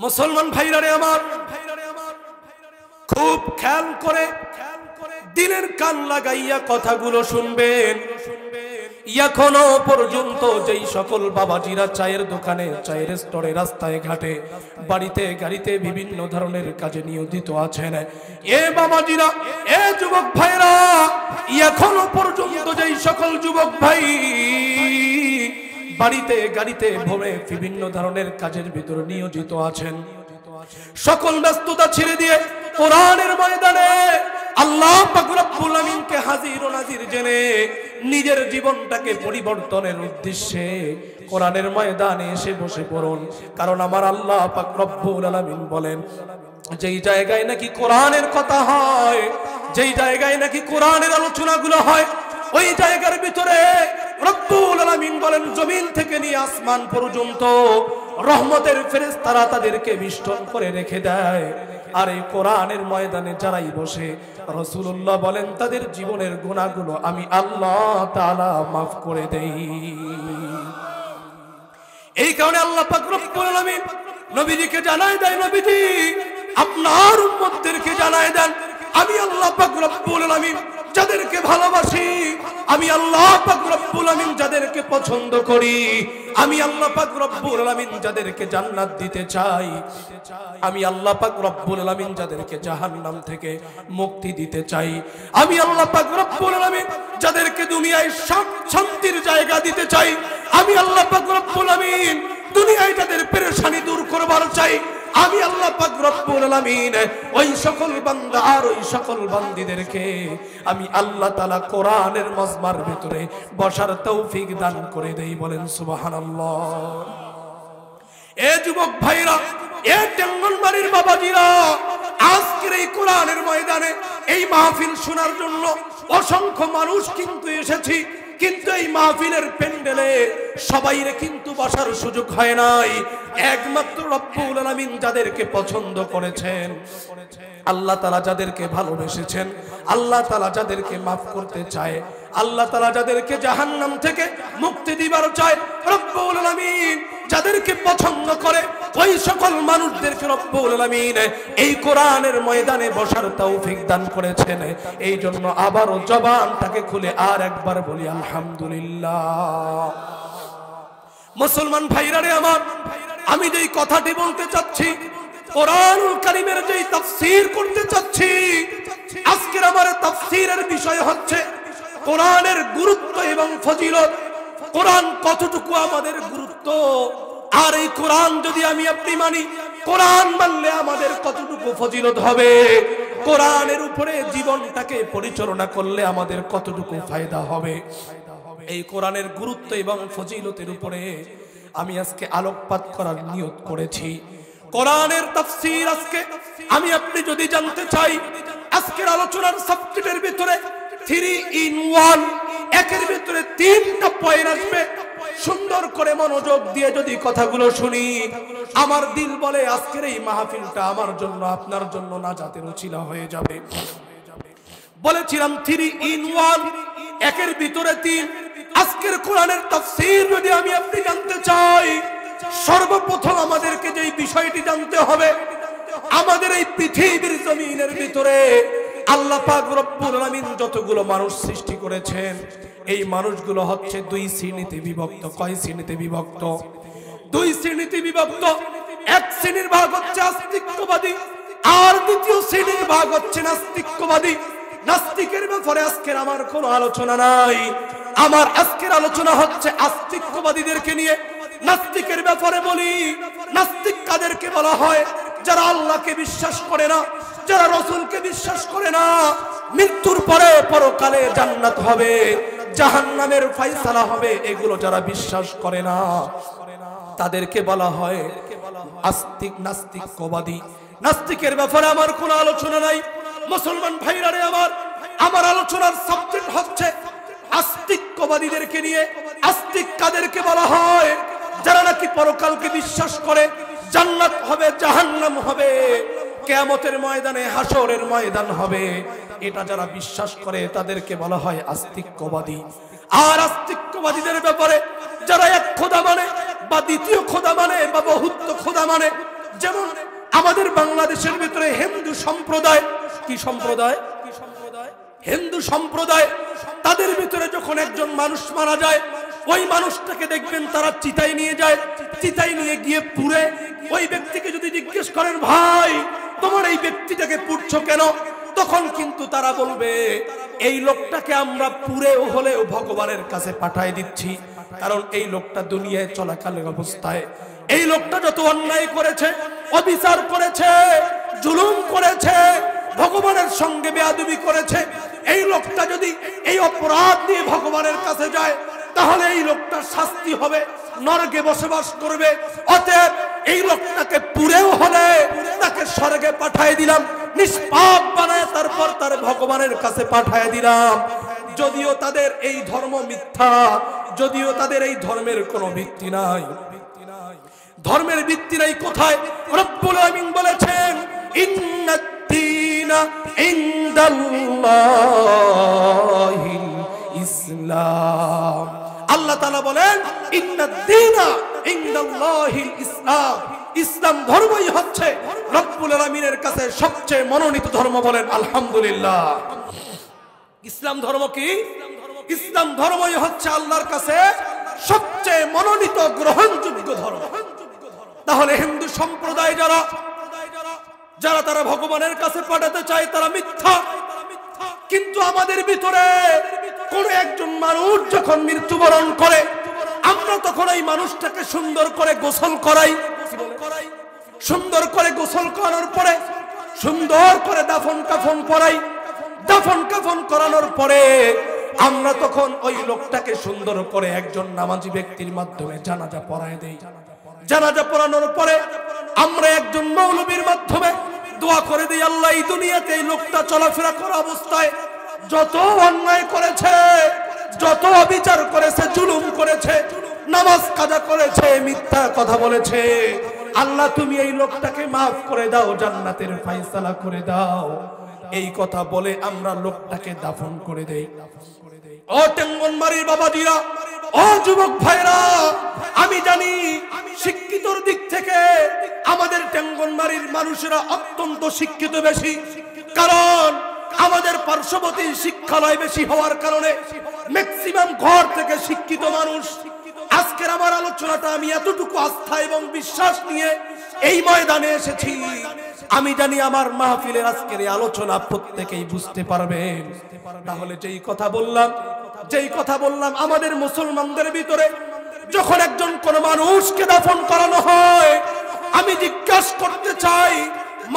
মুসলমান ভাইরা রে আমার, খুব খেয়াল করে দিলের কান লাগাইয়া কথাগুলো শুনবেন। এখনো পর্যন্ত যেই সকল বাবাজিরা চায়ের দোকানে, চায়ের স্টোরে, রাস্তায় ঘাটে, বাড়িতে গাড়িতে বিভিন্ন ধরনের কাজে নিয়োজিত আছেন, এ বাবাজিরা, এ যুবক ভাইরা, এখনো পর্যন্ত যেই সকল যুবক ভাই বাড়িতে গাড়িতে ভোরে বিভিন্ন ধরনের কাজের ভিতরে নিয়োজিত আছেন, সকল ব্যস্ততা ছেড়ে দিয়ে কোরআনের ময়দানে আল্লাহ পাক রব্বুল আমিনকে হাজির ও নাজির জেনে নিজের জীবনটাকে পরিবর্তনের উদ্দেশ্যে কোরআনের ময়দানে এসে বসে পড়ুন। কারণ আমার আল্লাহ পাক রব্বুল আলামিন বলেন, যেই জায়গায় নাকি কোরআনের কথা হয়, যেই জায়গায় নাকি কোরআনের আলোচনাগুলো হয়, ওই জায়গার ভিতরে রব্বুল আলামিন বলেন, জমিন থেকে নিয়ে আসমান পর্যন্ত রহমতের ফেরেশতারা তাদেরকে বেষ্টন করে রেখে দেয়। আর এই কোরআনের ময়দানে যারাই বসে, রাসূলুল্লাহ বলেন, তাদের জীবনের গুনাহগুলো আমি আল্লাহ তাআলা মাফ করে দেই। এই কারণে আল্লাহ পাক রব্বুল আলামিন নবীজিকে জানায় দেয়, নবীজি আপনার উম্মতদেরকে জানায় দেন, আমি আল্লাহ পাক রব্বুল আলামিন যাদেরকে ভালোবাসি, আমি আল্লাহ পাক রব্বুল আমিন যাদেরকে পছন্দ করি, আমি আল্লাহ পাক রব্বুল আমিন যাদেরকে জান্নাত দিতে চাই, আমি আল্লাহ পাক রব্বুল আমিন যাদেরকে জাহান্নাম থেকে মুক্তি দিতে চাই, আমি আল্লাহ পাক রব্বুল আমিন যাদেরকে দুনিয়ায় শান্তির জায়গা দিতে চাই, আমি আল্লাহ পাক রব্বুল আমিন দুনিয়ায় যাদের পেরেশানি দূর করবার চাই, আমি আল্লাহ পাক রব্বুল আলামিন ওই সকল বান্দা আর ওই সকল বান্দীদেরকে আমি আল্লাহ তাআলা কোরআনের মজমার ভিতরে বসার তৌফিক দান করে দেই। বলেন সুবহানাল্লাহ। এ যুবক ভাইরা, এ টেঙ্গনবাড়ির বাবাজিরা, আজকের এই কোরআনের ময়দানে এই মাহফিল শোনার জন্য অসংখ্য মানুষ কিন্তু এসেছি, কিন্তু এই মাহফিলের প্যান্ডেলে সবাইরে কিন্তু বসার সুযোগ হয় নাই। একমাত্র রব্বুল আলামিন যাদেরকে পছন্দ করেছেন, আল্লাহ তাআলা যাদেরকে ভালোবেসেছেন, আল্লাহ তাআলা যাদেরকে মাফ করতে চায়, আল্লাহ তাআলা যাদেরকে জাহান্নাম থেকে মুক্তি দিবার চায়, রব্বুল আলামিন যাদেরকে পছন্দ করে, ওই সকল মানুষদেরকে রব্বুল আলামিন এই কোরআনের ময়দানে বসার তৌফিক দান করেছেন। এই জন্য আবারও জবানটাকে খুলে আর একবার বলি আলহামদুলিল্লাহ। মুসলমান ভাইরা রে আমার, আমি যেই কথাটি বলতে চাচ্ছি, কোরআনুল কারীমের যেই তাফসীর করতে চাচ্ছি, আজকের আমার তাফসীরের বিষয় হচ্ছে কোরআনের গুরুত্ব এবং ফজিলত। কোরআন কতটুকু আমাদের গুরুত্ব, আর এই কোরআন যদি আমি আপনি মানি, কোরআন মানলে আমাদের কতটুকু ফজিলত হবে, কোরআনের উপরে জীবনটাকে পরিচালনা করলে আমাদের কতটুকু ফায়দা হবে, এই কোরআনের গুরুত্ব এবং ফজিলতের উপরে আমি আজকে আলোকপাত করার নিয়ত করেছি। কোরআনের তাফসীর আজকে আমি আপনি যদি জানতে চাই, আজকের আলোচনার সাবজেক্টের ভিতরে 3 in 1, একের ভিতরে 3টা পয়েন্ট আসবে। সুন্দর করে মনোযোগ দিয়ে যদি কথাগুলো শুনি, আমার দিল বলে আজকের এই মাহফিলটা আমার জন্য, আপনার জন্য নাজাতের উছিলা হয়ে যাবে। বলেছিলাম 3 in 1, একের ভিতরে 3। আজকের কোরআনের তাফসীর যদি আমি আপনি জানতে চাই, সর্বপ্রথম আমাদেরকে যেই বিষয়টি জানতে হবে, আমাদের এই পৃথিবীর জমিনের ভিতরে আল্লাহ পাক রব্বুল আলামিন যতগুলো মানুষ সৃষ্টি করেছেন, এই মানুষগুলো হচ্ছে 2 শ্রেণীতে বিভক্ত। কয় শ্রেণীতে বিভক্ত? 2 শ্রেণীতে বিভক্ত। এক শ্রেণীর ভাগ হচ্ছে আস্তিক্যবাদী, আর দ্বিতীয় শ্রেণীর ভাগ হচ্ছে নাস্তিক্যবাদী। নাস্তিকের ব্যাপারে আজকের আমার কোনো আলোচনা নাই। আমার আজকের আলোচনা হচ্ছে আস্তিক্যবাদীদেরকে নিয়ে। নাস্তিকের ব্যাপারে বলি, নাস্তিক কাদেরকে বলা হয়? যারা আল্লাহকে বিশ্বাস করে না, যারা রাসূলকে বিশ্বাস করে না, মৃত্যুর পরে পরকালে জান্নাত হবে, জাহান্নামের ফয়সালা হবে, এগুলো যারা বিশ্বাস করে না, তাদেরকে বলা হয় নাস্তিকবাদী। নাস্তিকের ব্যাপারে আমার কোনো আলোচনা নাই। মুসলমান ভাইরা রে আমার, আমার আলোচনার সাবজেক্ট হচ্ছে আস্তিক্যবাদীদেরকে নিয়ে। আস্তিক কাদেরকে বলা হয়? যারা নাকি পরকালকে বিশ্বাস করে, জান্নাত হবে, জাহান্নাম হবে, কিয়ামতের ময়দানে হাসরের ময়দান হবে, এটা যারা বিশ্বাস করে তাদেরকে বলা হয় আস্তিক্যবাদী। আর আস্তিক্যবাদীদের ব্যাপারে যারা এক খোদা মানে, বা দ্বিতীয় খোদা মানে, বা বহুত্ব খোদা মানে, যেমন আমাদের বাংলাদেশের ভিতরে হিন্দু সম্প্রদায়, কি সম্প্রদায়? হিন্দু সম্প্রদায়, তাদের ভিতরে যখন একজন মানুষ মারা যায়, ওই মানুষটাকে দেখবেন তারা চিতায় নিয়ে যায়, চিতায় নিয়ে গিয়ে পুড়ে। ওই ব্যক্তিকে যদি জিজ্ঞেস করেন, ভাই তোমার এই ব্যক্তিটাকে পুড়ছো কেন, তখন কিন্তু তারা বলবে, এই লোকটাকে আমরা পুড়েও হলেও ভগবানের কাছে পাঠায় দিচ্ছি, কারণ এই লোকটা দুনিয়ায় চলাকালীন অবস্থায় এই লোকটা যত অন্যায় করেছে, অবিচার করেছে, জুলুম করেছে, ভগবানের সঙ্গে বেয়াদবি করেছে, এই লোকটা যদি এই অপরাধ নিয়ে ভগবানের কাছে যায়, তাহলে এই লোকটার শাস্তি হবে, নরকে বসবাস করবে। অতএব এই লোকটাকে পুড়েও হলে তাকে স্বর্গে পাঠায় দিলাম, নিষ্পাপ বানায় তারপর তার ভগবানের কাছে পাঠায় দিলাম। যদিও তাদের এই ধর্ম মিথ্যা, যদিও তাদের এই ধর্মের কোনো ভিত্তি নাই, ধর্মের ভিত্তি নাই। কোথায়? রব্বুল আমিন বলেছেন, ইন্নাদ-দীনা ইনদাল্লাহিল ইসলাম। আল্লাহ তাআলা বলেন, ইন্নাদ-দীনা ইনদাল্লাহিল ইসলাম। ইসলাম ধর্মই হচ্ছে রব্বুল আমিনের কাছে সবচেয়ে মনোনীত ধর্ম। বলেন আলহামদুলিল্লাহ। ইসলাম ধর্ম কি? ইসলাম ধর্মই হচ্ছে আল্লাহর কাছে সবচেয়ে মনোনীত গ্রহণযোগ্য ধর্ম। তাহলে হিন্দু সম্প্রদায় যারা তারা ভগবানের কাছে পাঠাতে চায়, তারা মিথ্যা। কিন্তু আমাদের ভিতরে কোন একজন মানুষ যখন মৃত্যুবরণ করে, আমরা তখন এই মানুষটাকে সুন্দর করে গোসল করাই, সুন্দর করে গোসল করানোর পরে সুন্দর করে দাফন কাফন করাই। দাফন কাফন করানোর পরে আমরা তখন ওই লোকটাকে সুন্দর করে একজন নামাজি ব্যক্তির মাধ্যমে জানাজা পড়ায় দেই। জানাজা পড়ানোর পরে আমরা একজন মৌলবীর মাধ্যমে দোয়া করে দিই, আল্লাহ এই দুনিয়াতে এই লোকটা চলাফেরা করা অবস্থায় যত অন্যায় করেছে, যত অবিচার করেছে, জুলুম করেছে, নামাজ কাজা করেছে, মিথ্যা কথা বলেছে, আল্লাহ তুমি এই লোকটাকে মাফ করে দাও, জান্নাতের ফয়সালা করে দাও। এই কথা বলে আমরা লোকটাকে দাফন করে দেই। ও টেঙ্গনবাড়ির বাবাজিরা, ও যুবক ভাইরা, আমি জানি শিক্ষিতর দিক থেকে আমাদের টেঙ্গনবাড়ির মানুষেরা অত্যন্ত শিক্ষিত বেশি, কারণ আমাদের পার্শ্ববর্তী শিক্ষালয় বেশি হওয়ার কারণে ম্যাক্সিমাম ঘর থেকে শিক্ষিত মানুষ। আজকের আমার আলোচনাটা আমি এতটুকু আস্থা এবং বিশ্বাস নিয়ে এই ময়দানে এসেছি, আমি জানি আমার মাহফিলের আজকের এই আলোচনা প্রত্যেকেই বুঝতে পারবেন। তাহলে যেই কথা বললাম আমাদের মুসলমানদের ভিতরে যখন একজন কোন মানুষকে দাফন করানো হয়, আমি জিজ্ঞাসা করতে চাই,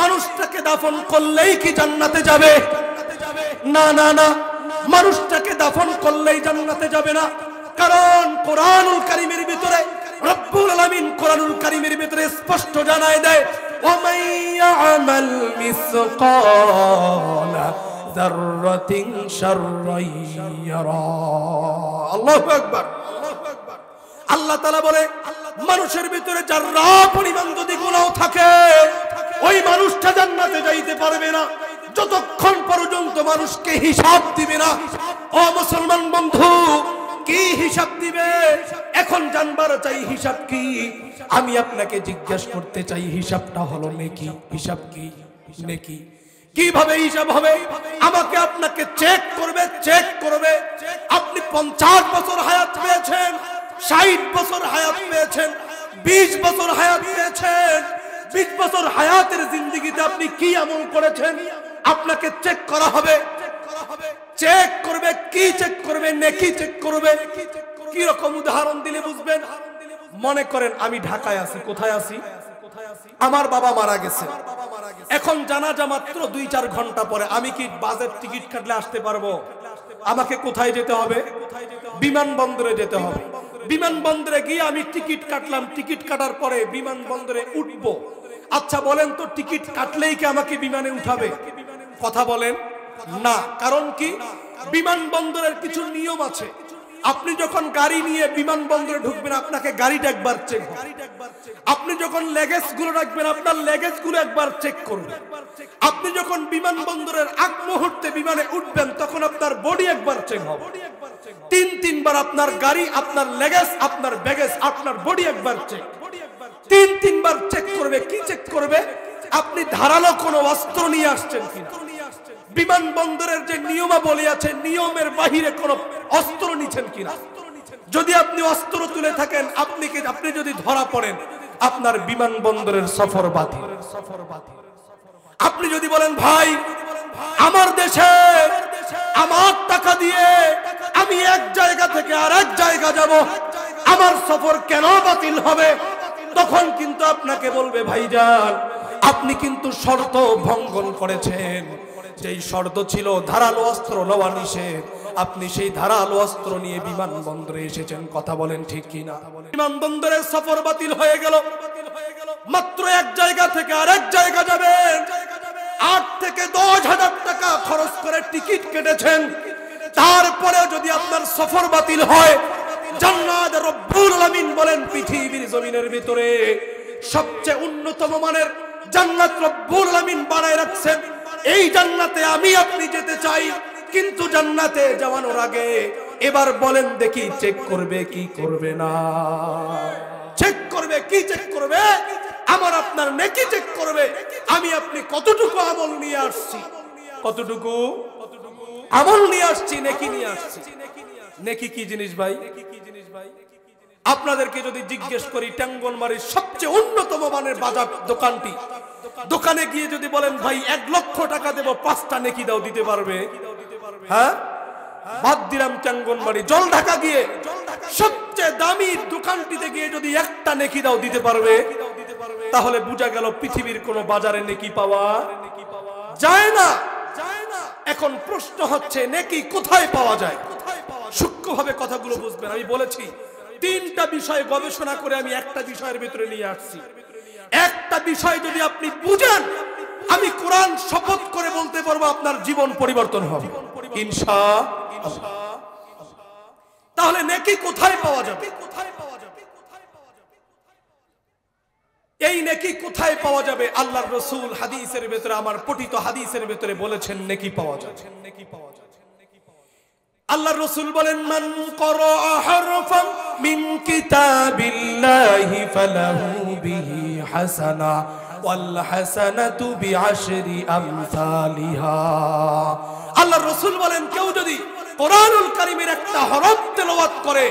মানুষটাকে দাফন করলেই কি জান্নাতে যাবে? না না না, মানুষটাকে দাফন করলেই জান্নাতে যাবে না। কারণ কোরআনুল কারীমের ভিতরে রব্বুল আলামিন কোরআনুল কারীমের ভিতরে স্পষ্ট জানায় দেয়, ওয়া ইয়ামাল মিসকালা যাররাতিন শাররান ইয়ারা। আল্লাহু আকবার। আল্লাহ তাআলা বলে, মানুষের ভিতরে যারা পরিমাণ যদি গুনাহ থাকে, ওই মানুষটা জান্নাতে যাইতে পারবে না যতক্ষণ পর্যন্ত মানুষকে হিসাব দিবে না। ও মুসলমান বন্ধু, কি হিসাব দিবে? এখন জানবার চাই হিসাব কি। আমি আপনাকে জিজ্ঞাসা করতে চাই, হিসাবটা হলো নেকি। হিসাব কি? নেকি। কিভাবে হিসাব হবে? আমাকে আপনাকে চেক করবে। আপনি 50 বছর হায়াত পেয়েছেন, 60 বছর হায়াত পেয়েছেন, 20 বছর হায়াত পেয়েছেন, 20 বছর হায়াতের জিন্দেগিতে আপনি কি আমল করেছেন, আপনাকে চেক করা হবে। চেক করবে, কি চেক করবে? নেকি চেক করবে। কি রকম উদাহরণ দিলে বুঝবেন? মনে করেন আমি ঢাকায় আছি। কোথায় আছি? আমার বাবা মারা গেছে। এখন জানাজা মাত্র 2-4 ঘন্টা পরে। আমি কি বাসের টিকিট কাটলে আসতে পারবো? আমাকে কোথায় যেতে হবে? বিমানবন্দরে যেতে হবে। বিমানবন্দরে গিয়ে আমি টিকিট কাটলাম। টিকিট কাটার পরে বিমানবন্দরে উঠবো। আচ্ছা বলেন তো, টিকিট কাটলেই কি আমাকে বিমানে উঠাবে? কথা বলেন না। কারণ কি? বিমানবন্দরের কিছু নিয়ম আছে। আপনি যখন গাড়ি নিয়ে বিমানবন্দরে ঢুকবেন, আপনাকে গাড়িটা একবার চেক হবে। আপনি যখন লাগেজ গুলো রাখবেন, আপনার লাগেজ গুলো একবার চেক করবে। আপনি যখন বিমানবন্দরের আগ মুহূর্তে বিমানে উঠবেন, তখন আপনার বডি একবার চেক হবে। 3-3 বার আপনার গাড়ি, আপনার লাগেজ, আপনার ব্যাগেজ, আপনার বডি একবার চেক। তিনবার চেক করবে। কি চেক করবে? আপনি ধারালো কোনো অস্ত্র নিয়ে আসছেন কিনা। বিমানবন্দরের যে নিয়মাবলী আছে, নিয়মের বাহিরে কোনো অস্ত্র নিছেন কিনা। যদি আপনি অস্ত্র তুলে থাকেন, আপনি যদি ধরা পড়েন, আপনার বিমানবন্দরের সফর বাতিল। আপনি যদি বলেন ভাই আমার দেশে আমার টাকা দিয়ে আমি এক জায়গা থেকে আরেক জায়গা যাব, আমার সফর কেন বাতিল হবে? তখন কিন্তু আপনাকে বলবে ভাইজান আপনি কিন্তু শর্ত ভঙ্গন করেছেন। যেই শর্ত ছিল ধারালো অস্ত্র নেওয়া নিষেধ, আপনি সেই ধারালো অস্ত্র নিয়ে বিমানবন্দরে এসেছেন। কথা বলেন ঠিক কিনা? বিমানবন্দরের সফর বাতিল হয়ে গেল। মাত্র এক জায়গা থেকে আরেক জায়গা যাবেন, 8 থেকে 10,000 টাকা খরচ করে টিকিট কেটেছেন। তারপরে যদি আপনার সফর বাতিল হয়, জান্নাত রব্বুল আলামিন বলেন পৃথিবীর জমিনের ভিতরে সবচেয়ে উন্নতম মানের জান্নাত রব্বুল আলামিন বানায় রাখছেন। এই জান্নাতে আমি আপনি যেতে চাই, কিন্তু জান্নাতে যাওয়ানোর আগে এবার বলেন দেখি চেক করবে কি করবে না? চেক করবে। কি চেক করবে? আমার আপনার নেকি চেক করবে। আমি আপনি কতটুকু আমল নিয়ে আসছি, কতটুকু আমল নিয়ে আসছি, নেকি নিয়ে আসছি। নেকি কি জিনিস ভাই? আপনাদেরকে যদি জিজ্ঞেস করি, টাঙ্গনমারির সবচেয়ে উন্নতম মানের বাজার দোকানটি, দোকানে গিয়ে যদি বলেন ভাই 1 লক্ষ টাকা দেব 5টা নেকি দাও, দিতে পারবে? হ্যাঁ, বাদ দিলাম টাঙ্গনমারি, জলঢাকা গিয়ে সবচেয়ে দামি দোকানটিতে গিয়ে যদি 1টা নেকি দাও, দিতে পারবে? তাহলে বোঝা গেল পৃথিবীর কোন বাজারে নেকি পাওয়া যায় না। এখন প্রশ্ন হচ্ছে নেকি কোথায় পাওয়া যায়? সূক্ষ্মভাবে কথাগুলো বুঝবেন। আমি বলেছি 3টা বিষয় গবেষণা করে আমি একটা বিষয়ের ভিতরে নিয়ে আসছি। একটা বিষয় যদি আপনি বুঝেন, আমি কোরআন শপথ করে বলতে পারবো আপনার জীবন পরিবর্তন হবে ইনশাআল্লাহ। তাহলে নেকি কোথায় পাওয়া যাবে? এই নেকি কোথায় পাওয়া যাবে? আল্লাহর রাসূল হাদিসের ভিতরে, আমার পঠিত হাদিসের ভিতরে বলেছেন নেকি পাওয়া যায়। আল্লাহর রাসূল বলেন মান ক্বারা হারফান মিন কিতাবিল্লাহি ফালাহু বিহি হাসানা ওয়াল হাসানাতু বিআশরি আমসালিহা। আল্লাহর রাসূল বলেন কেউ যদি কোরআনুল কারীমের একটা হরফ তেলাওয়াত করে,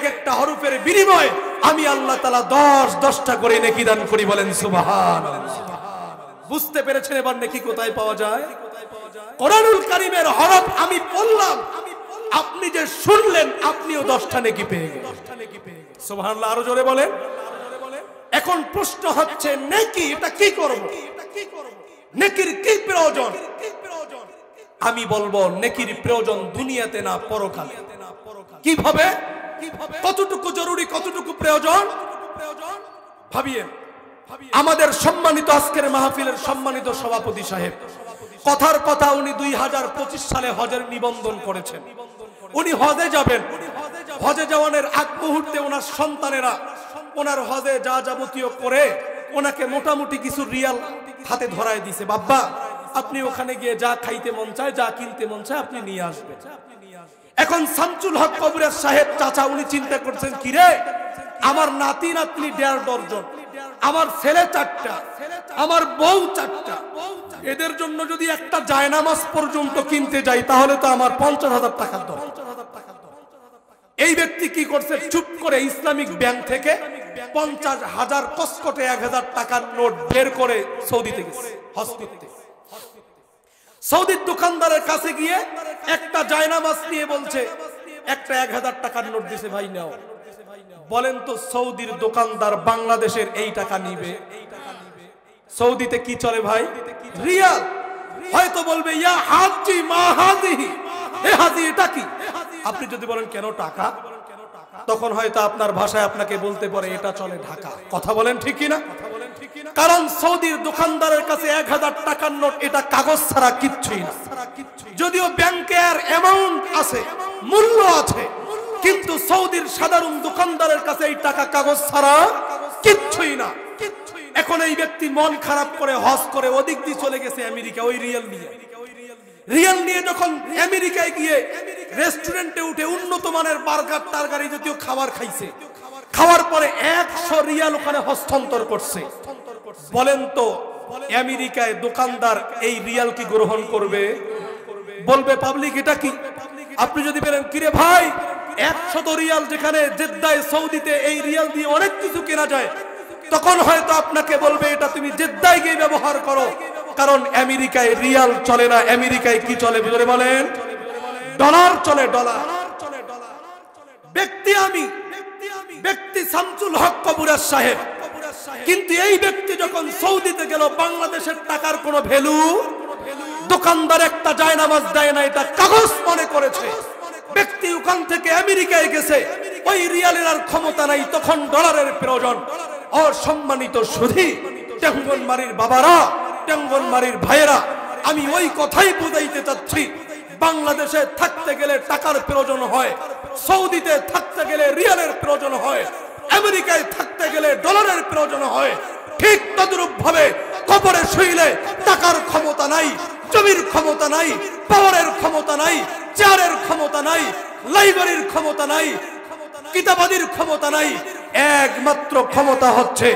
একটা হরফের বিনিময়ে আমি আল্লাহ তাআলা 10টা করে নেকি দান করি। বলেন সুবহানাল্লাহ। বুঝতে পেরেছেন এবার নেকি কোথায় পাওয়া যায়? কোরআনুল কারীমের হরফ আমি বললাম, আপনি যে শুনলেন আপনিও 10টা নেকি পেয়ে গেলেন। সুবহানাল্লাহ। আরো জোরে বলেন। এখন প্রশ্ন হচ্ছে নেকি এটা কি করব? নেকির কি প্রয়োজন? আমি বলবো নেকির প্রয়োজন দুনিয়াতে না পরকালে। কিভাবে? কতটুকু জরুরি, কতটুকু প্রয়োজন ভাবিয়েন। আমাদের সম্মানিত আজকের মাহফিলের সম্মানিত সভাপতি সাহেব, কথার কথা উনি 2025 সালে হজের নিবন্ধন করেছেন। উনি হজে যাবেন। হজে যাওয়ার আগ মুহূর্তে ওনার সন্তানেরা ওনার হজে যা যাবতীয় করে ওনাকে মোটামুটি কিছু রিয়াল হাতে ধরায় দিছে, বাবা আপনি ওখানে গিয়ে যা খাইতে মন চায়, যা কিনতে মন চায় আপনি নিয়ে আসবেন। এখন শামসুল হক কবিরাজ সাহেব চাচা উনি চিন্তা করছেন, কি রে আমার নাতি নাতনি 1.5 ডজন, আমার ছেলে 4টা, আমার বউ 4টা, এদের জন্য যদি একটা জায়নামাজ পর্যন্ত কিনতে যাই তাহলে তো আমার 50,000 টাকার দরকার। এই ব্যক্তি কি করছে, চুপ করে ইসলামিক ব্যাংক থেকে 50,000 কসকটে 1,000 টাকার নোট বের করে সৌদিতে গেছে হজ করতে। সৌদির দোকানদারের কাছে গিয়ে একটা জায়নামাজ নিয়ে বলছে, একটা 1,000 টাকার নোট দিছে, ভাই নাও। বলেন তো সৌদির দোকানদার বাংলাদেশের এই টাকা নিবে? সৌদিতে কি চলে ভাই? রিয়াল। হয়তো বলবে ইয়া হাজি মা হাজিহি, এ হাজি এটা কি? আপনি যদি বলেন কেন টাকা, তখন হয়তো আপনার ভাষায় আপনাকে বলতে পারে এটা চলে ঢাকা। কথা বলেন ঠিক কি না? কারণ সৌদির দোকানদারের কাছে 1,000 টাকার নোট এটা কাগজ ছাড়া কিচ্ছুই না। যদিও ব্যাংকের অ্যামাউন্ট আছে, মূল্য আছে, কিন্তু সৌদির সাধারণ দোকানদারের কাছে এই টাকা কাগজ ছাড়া কিচ্ছুই না। এখন এই ব্যক্তি মন খারাপ করে হজ করে ওদিক দিয়ে চলে গেছে আমেরিকা, ওই রিয়াল নিয়ে। রিয়াল নিয়ে যখন আমেরিকায় গিয়ে রেস্টুরেন্টে উঠে উন্নত মানের বার্গার টার্গার জাতীয় খাবার খাইছে, খাওয়ার পরে 100 রিয়াল ওখানে হস্তান্তর করছে। বলেন তো আমেরিকায় দোকানদার এই রিয়াল কি গ্রহণ করবে? বলবে পাবলিক এটা কি? আপনি যদি বলেন কিরে ভাই 100 রিয়াল, যেখানে জেদ্দায় সৌদিতে এই রিয়াল দিয়ে অনেক কিছু কেনা যায়, তখন হয়তো আপনাকে বলবে এটা তুমি জেদ্দায় গিয়ে ব্যবহার করো, কারণ আমেরিকায় রিয়াল চলে না। আমেরিকায় কি চলে বুঝলে বলেন? ডলার চলে, ডলার। ব্যক্তি শামসুল হক কবুরা সাহেব, কিন্তু এই ব্যক্তি যখন সৌদিতে গেল বাংলাদেশের টাকার কোনো ভ্যালু, দোকানদার একটা জায়নামাজ দেয় না, এটা কাগজ মনে করেছে। ব্যক্তি ওখান থেকে আমেরিকায় গেছে, ওই রিয়ালের আর ক্ষমতা নাই, তখন ডলারের প্রয়োজন। অসম্মানিত সুধী, টেঙ্গনবাড়ির বাবারা, টেঙ্গনবাড়ির ভাইয়েরা, আমি ওই কথাই বুঝাইতে চাচ্ছি, বাংলাদেশে থাকতে গেলে টাকার প্রয়োজন হয়, সৌদিতে থাকতে গেলে রিয়ালের প্রয়োজন হয়, আমেরিকায় থাকতে গেলে ডলারের প্রয়োজন হয়। ঠিক তদ্রূপ ভাবে কবরে শুইলে টাকার ক্ষমতা নাই, জমির ক্ষমতা নাই, পাওয়ারের ক্ষমতা নাই, চেয়ারের ক্ষমতা নাই, লাইব্রেরির ক্ষমতা নাই, কিতাবাদির ক্ষমতা নাই। একমাত্র ক্ষমতা হচ্ছে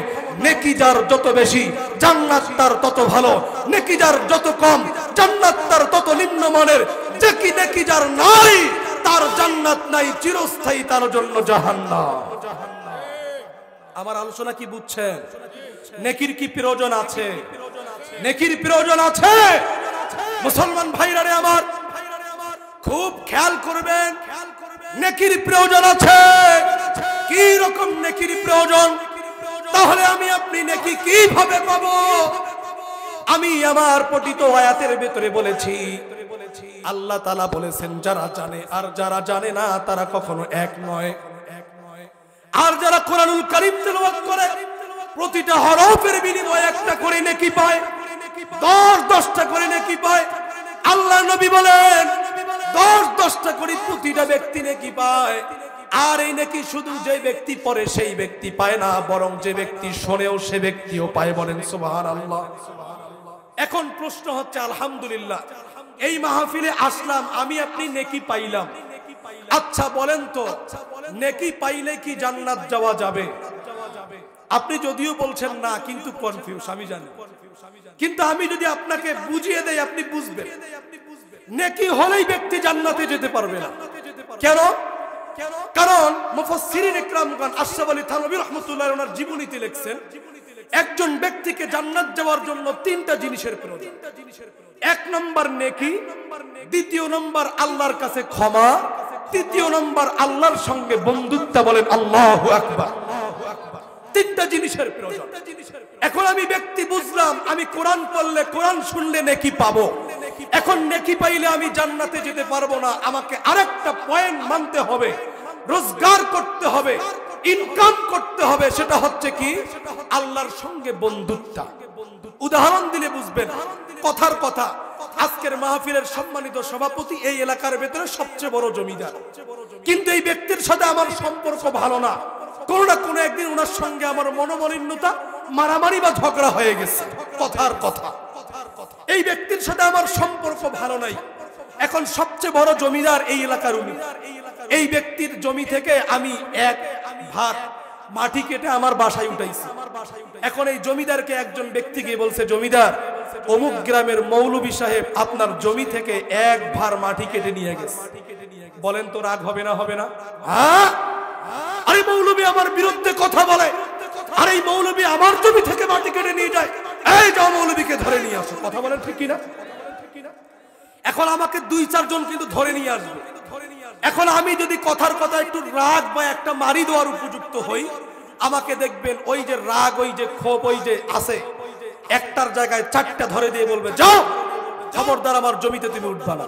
নেকি যার যত বেশি জান্নাত তার তত ভালো, নেকি যার যত কম জান্নাত তার তত নিম্নমানের। যে নেকি যার নাই তার জান্নাত নাই, চিরস্থায়ী তার জন্য জাহান্নাম। আমার আলোচনা কি বুঝছেন? নেকির কি প্রয়োজন আছে? নেকির প্রয়োজন আছে। মুসলমান ভাইরা রে আমার, খুব খেয়াল করবেন, নেকির প্রয়োজন আছে। কি রকম নেকির প্রয়োজন? তাহলে আমি আপনি নেকি কিভাবে পাবো? আমি আমার পঠিত আয়াতের ভিতরে বলেছি, আল্লাহ তাআলা বলেছেন যারা জানে আর যারা জানে না তারা কখনো এক নয়। আর যারা কোরআনুল কারীম তেলাওয়াত করে প্রতিটা হরফের বিনিময়ে একটা করে নেকি পায়, 10-10টা করে নেকি পায়। আল্লাহ নবী বলেন 10-10টা করে প্রতিটা ব্যক্তি নেকি পায়। আর এই নেকি শুধু যে ব্যক্তি পড়ে সেই ব্যক্তি পায় না, বরং যে ব্যক্তি শোনেও সে ব্যক্তিও পায়। বলেন সুবহানাল্লাহ। এখন প্রশ্ন হচ্ছে, আলহামদুলিল্লাহ এই মাহফিলে আসলাম, আমি আপনি নেকি পাইলাম। আচ্ছা বলেন তো, নেকি পাইলে কি জান্নাত যাওয়া যাবে? আপনি যদিও বলছেন না, কিন্তু কনফিউজ আমি জানি, কিন্তু আমি যদি আপনাকে বুঝিয়ে দেই আপনি বুঝবেন। নেকি হলেই ব্যক্তি জান্নাতে যেতে পারবে না। কেন? কারণ মুফাসসিরিন ইকরামগণ আশরাফ আলী থানভী রাহমাতুল্লাহ ওনার জীবনীতে লিখছেন, একজন ব্যক্তিকে জান্নাত যাওয়ার জন্য 3টা জিনিসের প্রয়োজন। 1 নম্বর নেকি, 2 নম্বর আল্লাহর কাছে ক্ষমা, 3 নম্বর আল্লাহর সঙ্গে বন্ধুত্ব। বলেন আল্লাহু আকবার। 3টা জিনিসের প্রয়োজন। এখন আমি ব্যক্তি বুঝলাম, আমি কোরআন পড়লে, কোরআন শুনলে নেকি পাবো। এখন নেকি পাইলে আমি জান্নাতে যেতে পারবো না, আমাকে আরেকটা পয়েন্ট মানতে হবে, রোজগার করতে হবে, ইনকাম করতে হবে। সেটা হচ্ছে কি? আল্লাহর সঙ্গে বন্ধুত্ব। উদাহরণ দিলে বুঝবেন। কথার কথা, আজকের মাহফিলের সম্মানিত সভাপতি এই এলাকার ভেতরে সবচেয়ে বড় জমিদার, কিন্তু এই ব্যক্তির সাথে আমার সম্পর্ক ভালো না। কোন না কোন একদিন ওনার সঙ্গে আমার মনোমালিন্যতা, মারামারি বা ঝগড়া হয়ে গেছে। কথার কথা, এই ব্যক্তির সাথে আমার সম্পর্ক ভালো নাই। এখন সবচেয়ে বড় জমিদার এই এলাকার উনি। এই ব্যক্তির জমি থেকে আমি 1 ভাগ মাটি কেটে আমার বাসায় উঠাইছি। এখন এই জমিদারকে একজন ব্যক্তি গিয়ে বলছে, জমিদার অমুক গ্রামের মৌলভী সাহেব আপনার জমি থেকে 1 ভার মাটি কেটে নিয়ে গেছে। বলেন তো রাগ হবে না? হবে না? হ্যাঁ, আরে মৌলভী আমার বিরুদ্ধে কথা বলে, আর এই মৌলভী আমার জমি থেকে মাটি কেটে নিয়ে যায়। এই যাও মৌলভীকে ধরে নিয়ে আসো। কথা বলেন ঠিক কিনা? এখন আমাকে 2-4 জন কিন্তু ধরে নিয়ে আসবে। এখন আমি যদি কথার কথা একটু রাগ বা একটা মারি দেওয়ার উপযুক্ত হই, আমাকে দেখবেন ওই যে রাগ, ওই যে ক্ষোভ, ওই যে আছে, একটার জায়গায় 4টা ধরে দিয়ে বলবে, যাও খবরদার আমার জমিতে তুমি উঠবা না।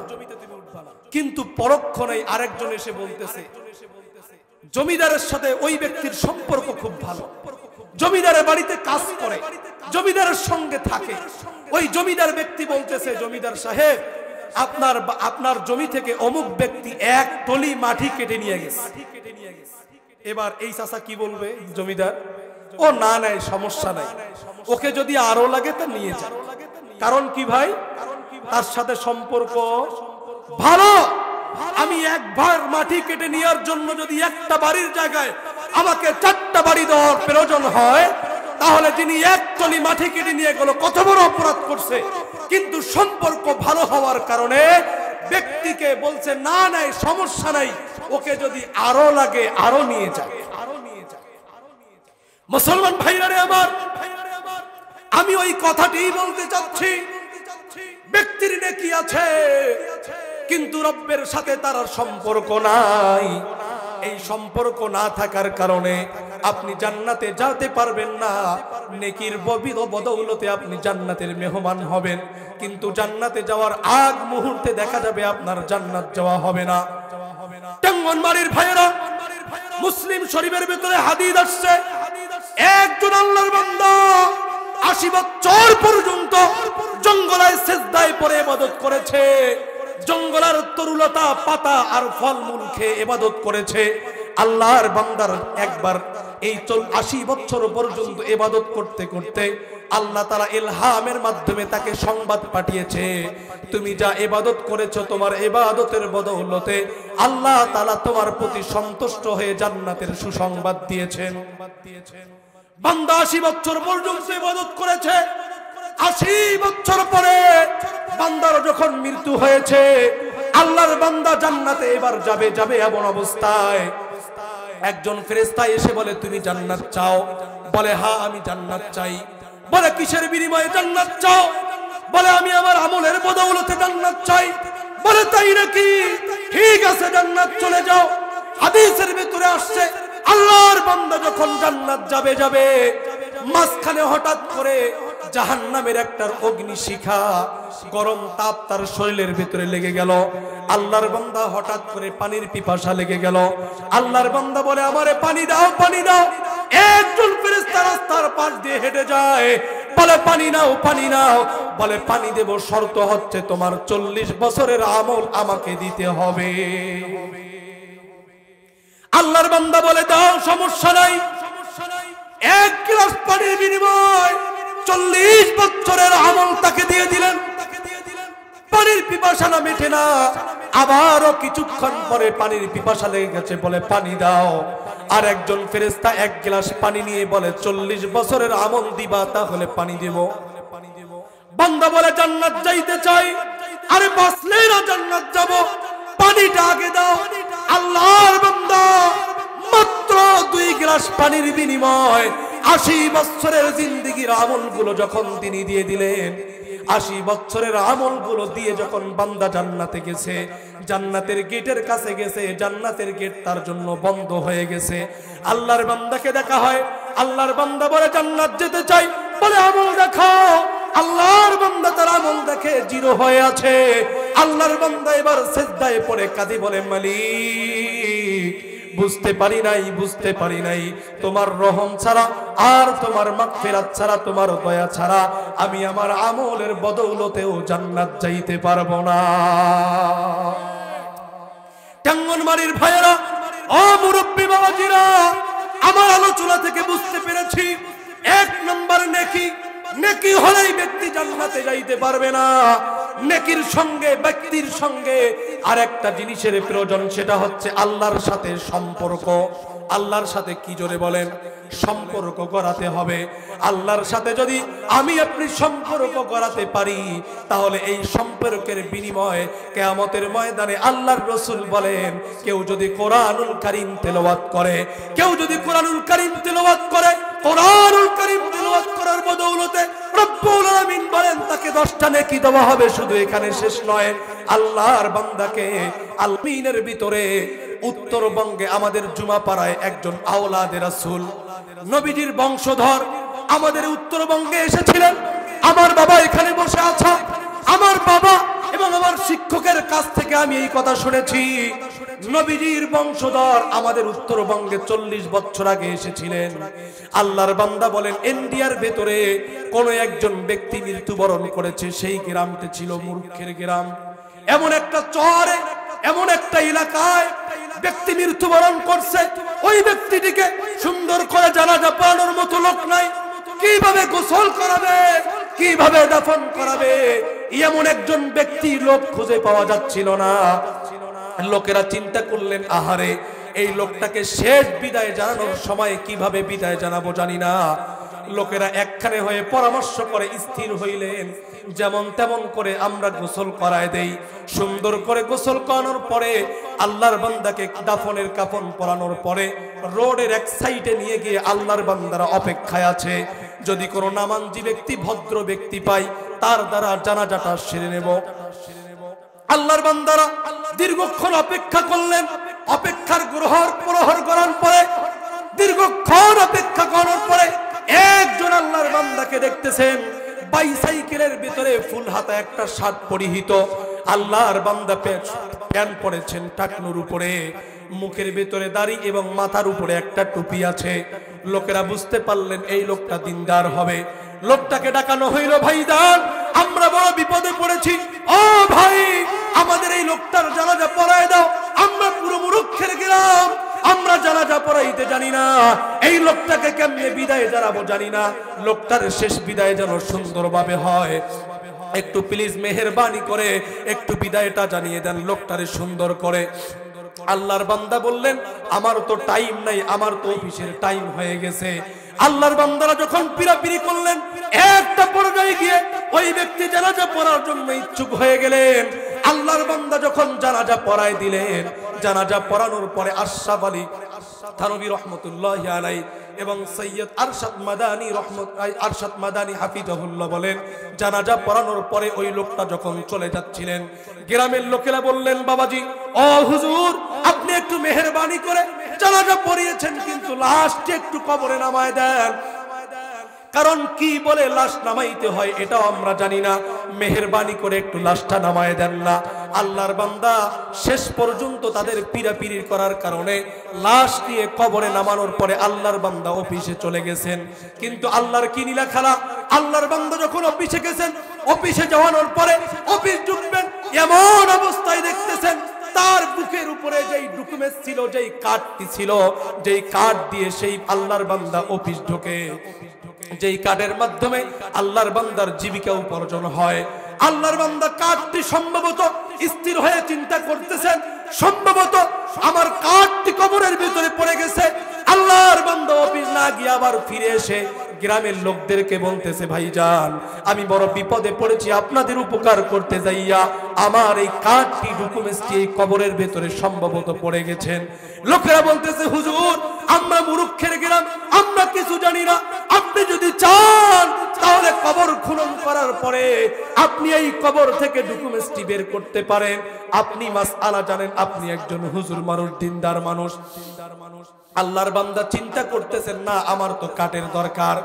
কিন্তু পরক্ষণেই আরেকজন এসে বলতেছে, জমিদারের সাথে ওই ব্যক্তির সম্পর্ক খুব ভালো, জমিদারের বাড়িতে কাজ করে, জমিদারের সঙ্গে থাকে। ওই জমিদার ব্যক্তি বলতেছে, জমিদার সাহেব আপনার জমি থেকে অমুক ব্যক্তি 1 টলি মাটি কেটে নিয়ে গেছে। এবার এই চাচা কি বলবে? জমিদার, ও না নাই, সমস্যা নাই, ওকে যদি আরো লাগে তা নিয়ে যান। কারণ কি ভাই? তার সাথে সম্পর্ক ভালো। আমি 1 ভার মাটি কেটে নেওয়ার জন্য যদি একটা বাড়ির জায়গায় আমাকে 4টা বাড়ি দেওয়ার প্রয়োজন হয়, তাহলে যিনি এক টলি মাটি কেটে নিয়ে গেল কত বড় অপরাধ করছে। কিন্তু সম্পর্ক ভালো হওয়ার কারণে ব্যক্তিকে বলছে না নাই সমস্যা নাই, ওকে যদি আরো লাগে আরো নিয়ে যাক। মুসলমান ভাইরা রে আমার, আমি ওই কথাটি বলতে চাচ্ছি, ব্যক্তির নেকি আছে কিন্তু রব্বের সাথে তার সম্পর্ক নাই। এই সম্পর্ক না থাকার কারণে আপনি জান্নাতে যেতে পারবেন না। নেকির বদৌলতে আপনি জান্নাতের মেহমান হবেন, কিন্তু জান্নাতে যাওয়ার আগ মুহূর্তে দেখা যাবে আপনার জান্নাত যাওয়া হবে না। টাঙ্গনবাড়ির ভাইয়েরা, মুসলিম শরীফের ভিতরে হাদিস আসছে, একজন আল্লাহর বান্দা 80 বছর পর্যন্ত জঙ্গলায় সিজদায় পড়ে ইবাদত করেছে, জঙ্গলের তরুলতা পাতা আর ফলমূল খেয়ে ইবাদত করেছে। আল্লাহর বান্দার একবার এই 80 বছর পর্যন্ত ইবাদত করতে করতে আল্লাহ তাআলা ইলহামের মাধ্যমে তাকে সংবাদ পাঠিয়েছে, তুমি যা ইবাদত করেছো তোমার ইবাদতের বদৌলতে আল্লাহ তাআলা তোমার প্রতি সন্তুষ্ট হয়ে জান্নাতের সুসংবাদ দিয়েছেন। বান্দা 80 বছর পর্যন্ত ইবাদত করেছে, 80 বছর পরে বান্দার যখন মৃত্যু হয়েছে, আল্লাহর বান্দা জান্নাতে এবার যাবে এমন অবস্থায় একজন ফেরেশতা এসে বলে, তুমি জান্নাত চাও? বলে হ্যাঁ আমি জান্নাত চাই। বলে কিসের বিনিময়ে জান্নাত চাও? বলে আমি আমার আমলের বদৌলতে জান্নাত চাই। বলে তাই নাকি? ঠিক আছে জান্নাত চলে যাও। হাদিসের ভিতরে আসছে, আল্লাহর বান্দা যখন জান্নাত যাবে মাঝখানে হঠাৎ করে জাহান্নামের একটা অগ্নিশিখা গরম তাপ তার শরীরের ভিতরে লেগে গেল। আল্লাহর বান্দা হঠাৎ করে পানির পিপাসা লেগে গেল। আল্লাহর বান্দা বলে আমারে পানি দাও, পানি দাও। একজন ফেরেশতা রাস্তার পাশ দিয়ে হেঁটে যায়, বলে পানি নাও, পানি নাও। বলে পানি দেব, শর্ত হচ্ছে তোমার 40 বছরের আমল আমাকে দিতে হবে। আল্লাহর বান্দা বলে দাও, সমস্যা নাই। 1 গ্লাস পানির বিনিময় 40 বছরের আমল তাকে দিয়ে দিলেন। পানির পিপাসা না মেটে না, আবারও কিছুক্ষণ পরে পানির পিপাসা লেগে গেছে, বলে পানি দাও। আর একজন ফেরেশতা 1 গ্লাস পানি নিয়ে বলে 40 বছরের আমল দিবা, তাহলে পানি দেব। বান্দা বলে জান্নাত যাইতে চাই। আরে বাঁচলে না জান্নাত যাব, পানিটা আগে দাও। আল্লাহর বান্দা মাত্র 2 গ্লাস পানির বিনিময় 80 বছরের জিন্দেগির আমলগুলো যখন তিনি দিয়ে দিলেন, 80 বছরের আমলগুলো দিয়ে যখন বান্দা জান্নাতে গেছে, জান্নাতের গেটের কাছে গেছে, জান্নাতের গেট তার জন্য বন্ধ হয়ে গেছে। আল্লাহর বান্দাকে দেখা হয়, আল্লাহর বান্দা বলে জান্নাত যেতে চাই। বলে আমল দেখাও। আল্লাহর বান্দা তার আমল দেখে 0 হয়ে আছে। আল্লাহর বান্দা এবার সিজদায় পড়ে কাঁদে, বলে মালিক বুঝতে পারি নাই তোমার রহম ছাড়া আর তোমার মাগফিরাত ছাড়া, তোমার দয়া ছাড়া আমি আমার আমলের বদৌলতেও জান্নাত যাইতে পারবো না। টাঙ্গনবাড়ির ভাইয়েরা, ও মুরব্বি বাবাজিরা, আমার আলোচনা থেকে বুঝতে পেরেছি 1 নম্বর নেকি। নেকি হলেই ব্যক্তি জান্নাতে যাইতে পারবে না। নেকির সঙ্গে ব্যক্তির সঙ্গে আরেকটা জিনিসের প্রয়োজন, সেটা হচ্ছে আল্লাহর সাথে সম্পর্ক। আল্লাহর সাথে কি জোরে বলেন? সম্পর্ক করাতে হবে। আল্লাহর সাথে যদি আমি আপনি সম্পর্ক করাতে পারি, তাহলে এই সম্পর্কের বিনিময়ে কিয়ামতের ময়দানে আল্লাহর রাসূল বলেন, কেউ যদি কোরআনুল কারীম তেলাওয়াত করে, কেউ যদি কোরআনুল কারীম তেলাওয়াত করে, কোরআনুল কারীম তেলাওয়াত করার বদৌলতে রব্বুল আলামিন বলেন তাকে 10টা নেকি দেওয়া হবে। শুধু এখানে শেষ নয়, আল্লাহর বান্দাকে আলমিনের ভিতরে উত্তরবঙ্গে আমাদের জুমাপাড়ায় একজন আওলাদে রাসূল নবীজির বংশধর আমাদের উত্তরবঙ্গে এসেছিলেন। আমার বাবা এখানে বসে আছে। আমার বাবা এবং আমার শিক্ষকের কাছ থেকে আমি এই কথা শুনেছি, নবীজির বংশধর আমাদের উত্তরবঙ্গে 40 বছর আগে এসেছিলেন। আল্লাহর বান্দা বলেন ইন্ডিয়ার ভেতরে কোন একজন ব্যক্তি মৃত্যুবরণ করেছে, সেই গ্রামটি ছিল মূর্খের গ্রাম। এমন একটা চরে, এমন একটা এলাকায় ব্যক্তি মৃত্যুবরণ করছে, ওই ব্যক্তিটিকে সুন্দর করে জানাজা পড়ানোর মতো লোক নাই। কিভাবে গোসল করাবে, কিভাবে দাফন করাবে, এমন একজন ব্যক্তি লোক খুঁজে পাওয়া যাচ্ছিল না। লোকেরা চিন্তা করলেন, আহারে এই লোকটাকে শেষ বিদায় জানানোর সময় কিভাবে বিদায় জানাবো জানি না। লোকেরা একখানে হয়ে পরামর্শ করে স্থির হইলেন, যেমন তেমন করে আমরা গোসল করায় দেই। সুন্দর করে গোসল করানোর পরে আল্লাহর বান্দাকে দাফনের কাফন পরানোর পরে রোডের এক সাইডে নিয়ে গিয়ে আল্লাহর বান্দারা অপেক্ষায় আছে। যদি কোনো নামাঞ্জি ব্যক্তি, ভদ্র ব্যক্তি পাই, তার দ্বারা জানাজাটা সেরে নেব। আল্লাহর বান্দারা দীর্ঘক্ষণ অপেক্ষা করলেন। অপেক্ষার প্রহর করার পরে, দীর্ঘক্ষণ অপেক্ষা করার পরে একজন আল্লাহর বান্দাকে দেখতেছেন বাইসাইকেলের ভিতরে ফুল হাতা একটা শার্ট পরিহিত। আল্লাহর বান্দা প্যান্ট পরেছেন টাকনুর উপরে, মুখের ভিতরে দাড়ি এবং মাথার উপরে একটা টুপি আছে। লোকেরা বুঝতে পারলেন এই লোকটা দিনদার হবে। লোকটাকে ডাকানো হইল, ভাইজান আমরা বড় বিপদে পড়েছি, ও ভাই আমাদের এই লোকটার জানাজা পড়ায় দাও। আমরা পুরো মুরুক্ষের গ্রাম, আমরা জানাজা পড়াইতে জানি না, এই লোকটাকে কেমনে বিদায় জানাবো জানি না। লোকটার শেষ বিদায় যেন সুন্দরভাবে হয়, একটু প্লিজ মেহেরবানি করে একটু বিদায়টা জানিয়ে দেন লোকটারে সুন্দর করে। আল্লাহর বান্দা বললেন, আমার তো টাইম নাই, আমার তো অফিসের টাইম হয়ে গেছে। আল্লাহর বান্দারা যখন পিরাপিরি করলেন, একটা পর্যায়ে গিয়ে ওই ব্যক্তি জানাজা পড়ার জন্য ইচ্ছুক হয়ে গেলেন। আল্লাহর বান্দা যখন জানাজা পড়ায় দিলেন, জানাজা পড়ানোর পরে আশরাফ আলী থানভী রাহমাতুল্লাহি আলাইহি এবং সৈয়দ আরশাদ মাদানী হাফিজাহুল্লাহ বলেন, জানাজা পড়ানোর পরে ওই লোকটা যখন চলে যাচ্ছিলেন, গ্রামের লোকেরা বললেন, বাবাজি ও হুজুর আপনি একটু মেহেরবানি করে জানাজা পড়িয়েছেন, কিন্তু লাশটি একটু কবরে নামায় দেন। কারণ কি বলে লাশ নামাইতে হয় এটাও আমরা জানি না, মেহেরবানি করে একটু লাশটা নামায় দেন না। আল্লাহর বান্দা শেষ পর্যন্ত তাদের পিরাপিরি করার কারণে লাশ দিয়ে কবরে নামানোর পরে আল্লাহর বান্দা অফিসে চলে গেছেন। কিন্তু আল্লাহর কি নীলা খেলা, আল্লাহর বান্দা যখন অফিসে গেছেন, অফিসে যাওয়ানোর পরে অফিস ঢুকবেন, এমন অবস্থায় দেখতেছেন তার বুকের উপরে যেই ডকুমেন্ট ছিল, যেই কার্ডটি ছিল, যেই কার্ড দিয়ে সেই আল্লাহর বান্দা অফিস ঢোকে, যেই কার্ডের মাধ্যমে আল্লাহর বান্দার জীবিকা উপার্জন হয়, আল্লাহর বান্দা কার্ডটি সম্ভবত স্থির হয়ে চিন্তা করতেছেন, সম্ভবত আমার কার্ডটি কবরের ভিতরে পড়ে গেছে। আল্লাহর বান্দা অফিস না গিয়ে আবার ফিরে এসে গ্রামের লোকদেরকে বলতেছে, ভাইজান আমি বড় বিপদে পড়েছি, আপনাদের উপকার করতে যাইয়া আমার এই কার্ডটি, ডকুমেন্টটি এই কবরের ভেতরে সম্ভবত পড়ে গেছেন। লোকেরা বলতেছে, হুজুর আমরা মুরুক্ষের গ্রাম, আমরা কিছু জানি না, আপনি যদি চান তাহলে কবর খনন করার পরে আপনি এই কবর থেকে ডকুমেন্টটি বের করতে পারেন। আপনি মাসআলা জানেন, আপনি একজন হুজুর মানুষ, দিনদার মানুষ। আল্লাহর বান্দা চিন্তা করতেছেন, না আমার তো কাটের দরকার।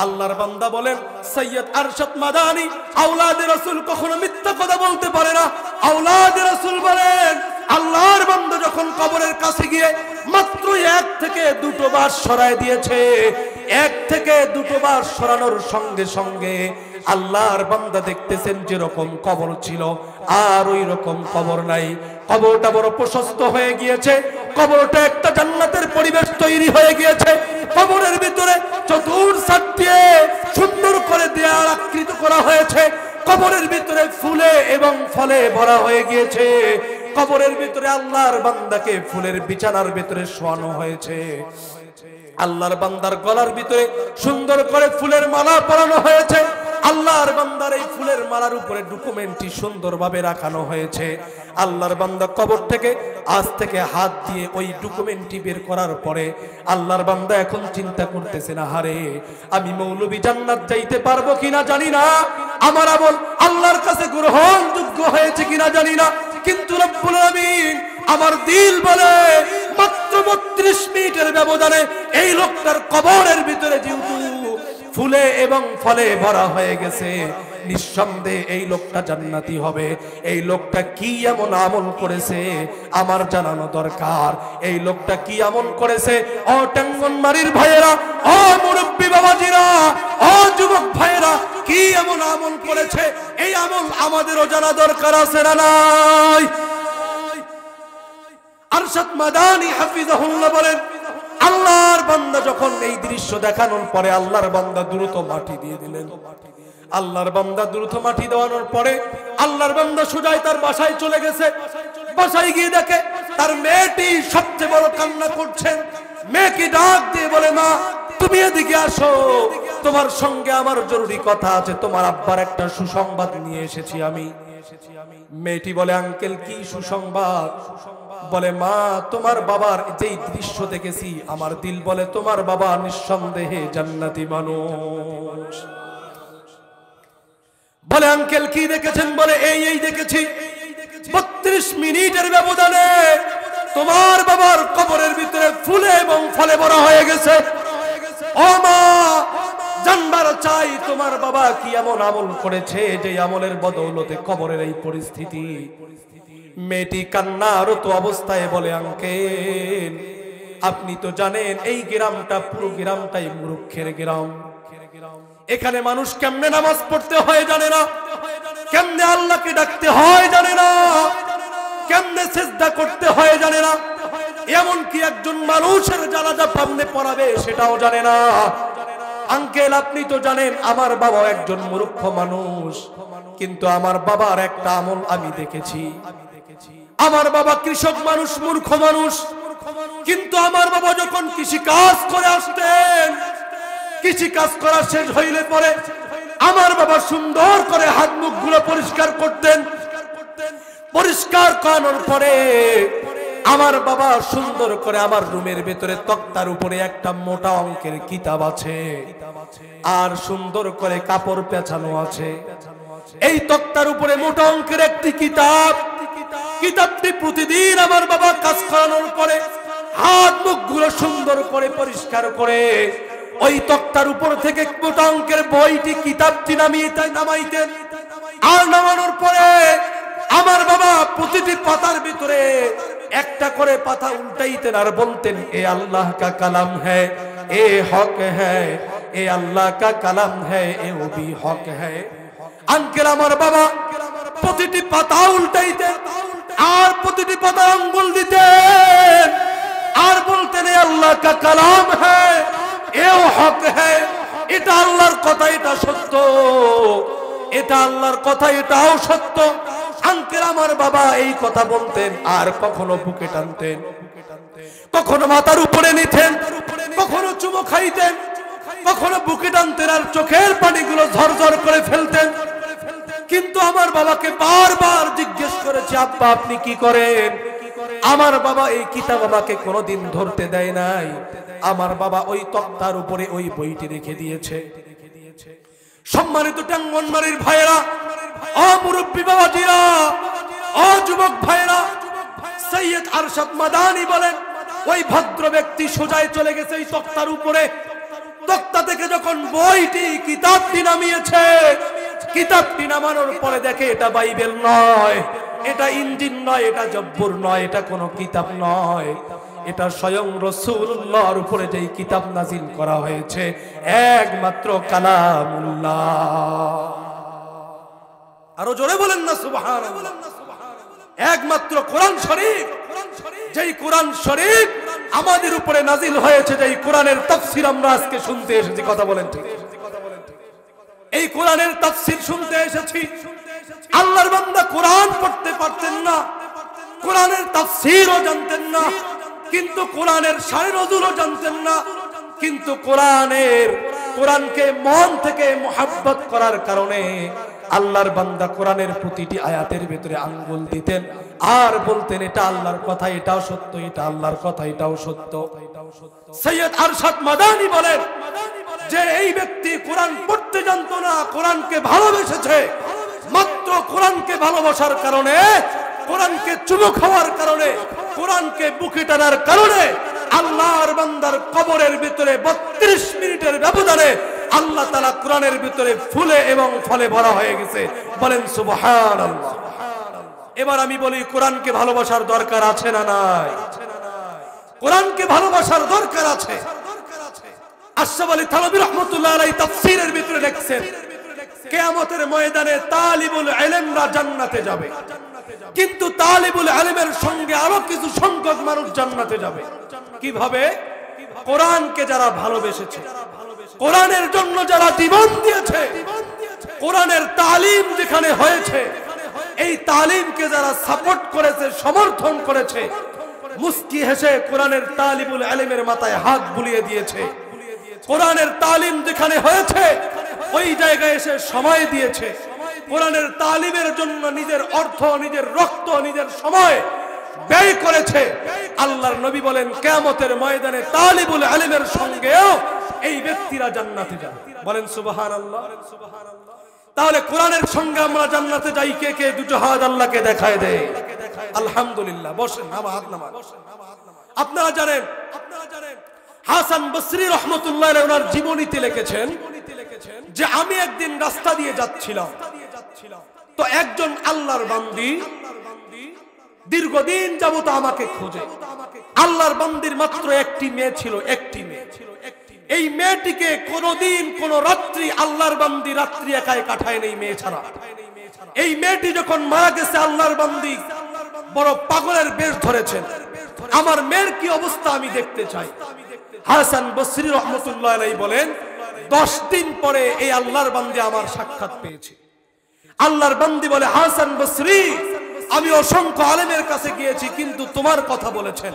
আল্লাহর বান্দা বলেন, সৈয়দ আরশাদ মাদানী আওলাদে রাসূল কখনো মিথ্যা কথা বলতে পারে না। আওলাদে রাসূল বলেন, আল্লাহর বান্দা যখন কবরের কাছে গিয়ে মাত্র 1 থেকে 2 বার সরায় দিয়েছে, 1 থেকে 2 বার সরানোর সঙ্গে সঙ্গে আল্লাহর বান্দা দেখতেছেন যেরকম কবর ছিল আর ওই রকম কবর নাই। কবরটা বড় প্রশস্ত হয়ে গিয়েছে, কবরটা একটা জান্নাতের পরিবেশ তৈরি হয়ে গিয়েছে। কবরের ভিতরে চতুর্দিক দিয়ে সুন্দর করে দেয়াল আকৃত করা হয়েছে, কবরের ভিতরে ফুলে এবং ফলে ভরা হয়ে গিয়েছে। কবরের ভিতরে আল্লাহর বান্দাকে ফুলের বিছানার ভিতরে শোয়ানো হয়েছে। আল্লাহর বান্দার গলার ভিতরে সুন্দর করে ফুলের মালা পরানো হয়েছে। আল্লাহর বান্দার এই ফুলের মালার উপরে ডকুমেন্টটি সুন্দরভাবে রাখানো হয়েছে। আল্লাহর বান্দা কবর থেকে আজ থেকে হাত দিয়ে ওই ডকুমেন্টটি বের করার পরে আল্লাহর বান্দা এখন চিন্তা করতেছে, না হারে আমি মৌলভী জান্নাত যাইতে পারবো কিনা জানি না, আমার আমল আল্লাহর কাছে গ্রহণযোগ্য হয়েছে কিনা জানি না, কিন্তু রব্বুল আমিন আমার দিল বলে মাত্র 32 মিনিটের ব্যবধানে এই লোকটার কবরের ভিতরে যেহেতু ফুলে এবং ফলে ভরা হয়ে গেছে, নিঃসন্দেহে এই লোকটা জান্নাতি হবে। এই লোকটা কি এমন আমল করেছে আমার জানানো দরকার। এই লোকটা কি আমল করেছে, ও টাঙ্গনবাড়ির ভাইয়েরা, ও মুরব্বী বাবাজিরা, ও যুবক ভাইয়েরা, কি এমন আমল করেছে, এই আমল আমাদেরও জানা দরকার আছে না নাই? আরশাদ মাদানী হাফিজাহুল্লাহ বলেন, আল্লাহর বান্দা যখন এই দৃশ্য দেখানোর পরে আল্লাহর বান্দা দ্রুত মাটি দিয়ে দিলেন। আল্লাহর বান্দা দ্রুত মাটি দেওয়ানোর পরে আল্লাহর বান্দা সোজাই তার বাসায় চলে গেছে। বাসায় গিয়ে দেখে তার মেয়েটি সবচেয়ে বড় কান্না করছেন। মেয়েকে ডাক দিয়ে বলে, মা তুমি এদিকে আসো, তোমার সঙ্গে আমার জরুরি কথা আছে, তোমার আব্বার একটা সুসংবাদ নিয়ে এসেছি আমি। মেয়েটি বলে, আঙ্কেল কি সুসংবাদ? বলে, মা তোমার বাবার যেই দৃশ্য দেখেছি আমার দিল বলে তোমার বাবা নিঃসন্দেহে জান্নাতি মানুষ। বলে, আঙ্কেল কি দেখেছেন? বলে, এই দেখেছি 32 মিনিটের ব্যবধানে তোমার বাবার কবরের ভিতরে ফুলে এবং ফলে ভরা হয়ে গেছে। ও মা, জানবার চাই তোমার বাবা কি এমন আমল করেছে যে আমলের বদৌলতে কবরের এই পরিস্থিতি। মেয়েটি কান্নারত অবস্থায় বলে, আঙ্কেল আপনি তো জানেন এই গ্রামটা, পুরো গ্রামটাই মূর্খের গ্রাম। এখানে মানুষ কেমনে নামাজ পড়তে হয় জানে না, কেমনে আল্লাহকে ডাকতে হয় জানে না, কেমনে সিজদা করতে হয় জানে না, এমনকি একজন মানুষের জানাজা সামনে পড়াবে সেটাও জানে না। আঙ্কেল আপনি তো জানেন আমার বাবা একজন মূর্খ মানুষ, কিন্তু আমার বাবার একটা আমল আমি দেখেছি। আমার বাবা কৃষক মানুষ, মূর্খ মানুষ, কিন্তু আমার বাবা যখন কৃষি কাজ করে আসতেন, কৃষি কাজ করা শেষ হইলে পরে আমার বাবা সুন্দর করে হাত মুখ গুলো পরিষ্কার করতেন। পরিষ্কার করানোর পরে আমার বাবা সুন্দর করে আমার রুমের ভিতরে তক্তার উপরে একটা মোটা অঙ্কের কিতাব আছে, আর সুন্দর করে কাপড় পেঁচানো আছে। এই তক্তার উপরে মোটা অঙ্কের একটি কিতাব, কিতাবটি প্রতিদিন আমার বাবা কাজ করানোর পরে হাত মুখ গুলো সুন্দর করে পরিষ্কার করে ওই তক্তার উপর থেকে মোটা অঙ্কের বইটি, কিতাবটি নামাইতেন। আর নামানোর পরে আমার বাবা প্রতিটি পাতার ভিতরে একটা করে পাতা উল্টাইতেন আর বলতেন, এ আল্লাহ কা কালাম হ্যায়, এ হক হ্যায়, এ আল্লাহ কা কালাম হ্যায়, এ ও ভি হক হ্যায়। আঙ্কেল আমার বাবা প্রতিটি পাতা উল্টাইতেন আর প্রতিটি পাতা আঙ্গুল দিতেন আর বলতেন, এ আল্লাহ কা কালাম হ্যায়, এও হক হ্যায়, এটা আল্লাহর কথা, এটা সত্য, এটা আল্লাহর কথা, এটাও সত্য। আঙ্কেল আমার বাবা এই কথা বলতেন আর কখনো বুকে টানতেন, কখনো মাথার উপরে নিতেন, কখনো চুমো খাইতেন, কখনো বুকে টানতেন আর চোখের পানিগুলো ঝরঝর করে ফেলতেন। কিন্তু আমার বাবাকে বারবার জিজ্ঞেস করেছে, আব্বা আপনি কি করেন? আমার বাবা এই কিতাব আমাকে কোনোদিন ধরতে দেয় নাই। আমার বাবা ওই তক্তার উপরে ওই বইটি রেখে দিয়েছে। সম্মানিত টাঙ্গনবাড়ির ভাইয়েরা, মুরব্বী বাবাজিরা, যুবক ভাইয়েরা, সৈয়দ আরশাদ মাদানী বলেন, ওই ভদ্র ব্যক্তি সোজায় চলে গেছে এই তক্তার উপরে। তক্তা থেকে যখন বইটি, কিতাবটি নামিয়েছে, কিতাবটি নামানোর পরে দেখে এটা বাইবেল নয়, এটা ইঞ্জিল নয়, এটা জব্বুর নয়, এটা কোনো কিতাব নয়, এটা স্বয়ং রাসূলুল্লাহর উপরে যেই কিতাব নাজিল করা হয়েছে একমাত্র কালামুল্লাহ। আরো জোরে বলেন না সুবহানাল্লাহ। একমাত্র কোরআন শরীফ, যেই কোরআন শরীফ আমাদের উপরে নাজিল হয়েছে, যেই কোরআনের তাফসীর আমরা আজকে শুনতে এসেছি। কথা বলেন ঠিক? এই কোরআনের তাফসীর শুনতে এসেছি। আল্লাহর বান্দা কোরআন পড়তে পারতেন না, কোরআনের তাফসীরও জানতেন না, কিন্তু কোরআনের শানে নজুলও জানতেন না, কিন্তু কোরআনকে মন থেকে মুহাব্বত করার কারণে আল্লাহর বান্দা কোরআনের প্রতিটি আয়াতের ভিতরে আঙ্গুল দিতেন আর বলতেন, এটা আল্লাহর কথা, এটাও সত্য, এটা আল্লাহর কথা, এটাও সত্য। সৈয়দ আরশাদ মাদানী বলেন যে এই ব্যক্তি কোরআন পড়তে জানতো না, কোরআনকে ভালোবেসেছে। মাত্র কোরআনকে ভালোবাসার কারণে, কোরআনকে চুমু খাওয়ার কারণে, কোরআনকে বুকে টানার কারণে আল্লাহর বান্দার কবরের ভিতরে 32 মিনিটের ব্যবধানে আল্লাহ তাআলা কোরআনের ভিতরে ফুলে এবং ফলে ভরা হয়ে গেছে। বলেন সুবহানাল্লাহ। এবার আমি বলি, কোরআনকে ভালোবাসার দরকার আছে না নাই? কোরআনকে ভালোবাসার দরকার আছে। আশরাফ আলী থানভী রাহমাতুল্লাহ আলাইহি তাফসীরের ভিতরে লিখছেন, কিয়ামতের ময়দানে তালিবুল ইলমরা জান্নাতে যাবে, কিন্তু তালিবুল ইলমের সঙ্গে আরো কিছু সংখ্যক মানুষ জান্নাতে যাবে। কিভাবে? কোরআনকে যারা ভালোবেসেছে, কোরআনের জন্য যারা জীবন দিয়েছে, কোরআনের তালিম যেখানে হয়েছে, এই তালিমকে যারা সাপোর্ট করেছে, সমর্থন করেছে, মুস্কি হেসে কোরআনের তালিবুল ইলমের মাথায় হাত বুলিয়ে দিয়েছে। কোরআনের তালিম যেখানে হয়েছে ওই জায়গায় এসে সময় দিয়েছে। কোরআনের তালিমের জন্য নিজের অর্থ, নিজের রক্ত, নিজের সময় ব্যয় করেছে। আল্লাহর নবী বলেন কিয়ামতের ময়দানে তালিবুল ইলমের সঙ্গেও এই ব্যক্তিরা জান্নাতে যাবে। বলেন সুবহানাল্লাহ। তাহলে কোরআনের সঙ্গে আমরা জান্নাতে যাই কে কে? দুটো হাত আল্লাহকে দেখায় দেয়। আলহামদুলিল্লাহ। বসেন, নামাজ। আপনারা জানেন হাসান বসরি রাহমাতুল্লাহ আলাইহি ওনার জীবনীতে লিখেছেন যে আমি একদিন রাস্তা দিয়ে যাচ্ছিলাম, তো একজন আল্লাহর বান্দি দীর্ঘদিন যাবত আমাকে খোঁজে। আল্লাহর বান্দির মাত্র একটি মেয়ে ছিল, একটি মেয়ে। এই মেয়েটিকে কোনদিন কোন রাত্রি আল্লাহর বান্দি রাত্রি একাই কাটায় নেই মেয়ে ছাড়া। এই মেয়েটি যখন মারা গেছে আল্লাহর বান্দি বড় পাগলের বেশ ধরেছেন। আমার মেয়ের কি অবস্থা আমি দেখতে চাই। হাসান বসরি রাহমাতুল্লাহ আলাইহি বলেন 10 দিন পরে এই আল্লাহর বান্দি আমার সাক্ষাৎ পেয়েছে। আল্লাহর বান্দি বলে, হাসান বসরি, আমি অসংখ্য আলেমের কাছে গিয়েছি কিন্তু তোমার কথা বলেছেন।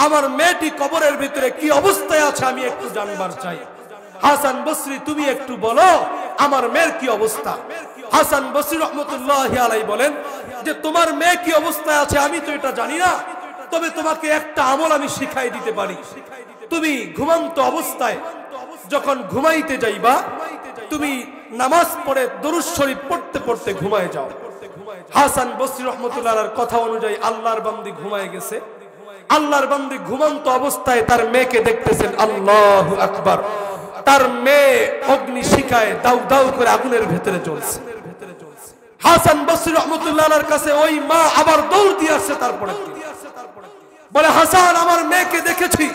আমার মেয়েটি কবরের ভিতরে কি অবস্থায় আছে আমি একটু জানবার চাই। হাসান বসরি, তুমি একটু বলো আমার মেয়ের কি অবস্থা। হাসান বসরি রাহমাতুল্লাহি আলাইহি বলেন যে তোমার মেয়ে কি অবস্থায় আছে আমি তো এটা জানি না, তবে তোমাকে একটা আমল আমি শিখাই দিতে পারি। তুমি ঘুমন্ত অবস্থায় যখন ঘুমাইতে যাইবা তুমি নামাজ পড়ে দরুদ শরীফ পড়তে পড়তে ঘুমায় যাও। হাসান বসরি রাহমাতুল্লাহর কথা অনুযায়ী আল্লাহর বান্দি ঘুমায় গেছে। আল্লাহর বান্দি ঘুমন্ত অবস্থায় তার মেয়েকে দেখতেছেন। আল্লাহু আকবার। তার মেয়ে অগ্নি শিখায় দাউ দাউ করে আগুনের ভেতরে জ্বলছে। হাসান বসরি রাহমাতুল্লাহর কাছে ওই মা আবার দৌড় দিয়ে আসছে। তারপরে বলে, হাসান, আমার মেয়েকে দেখেছি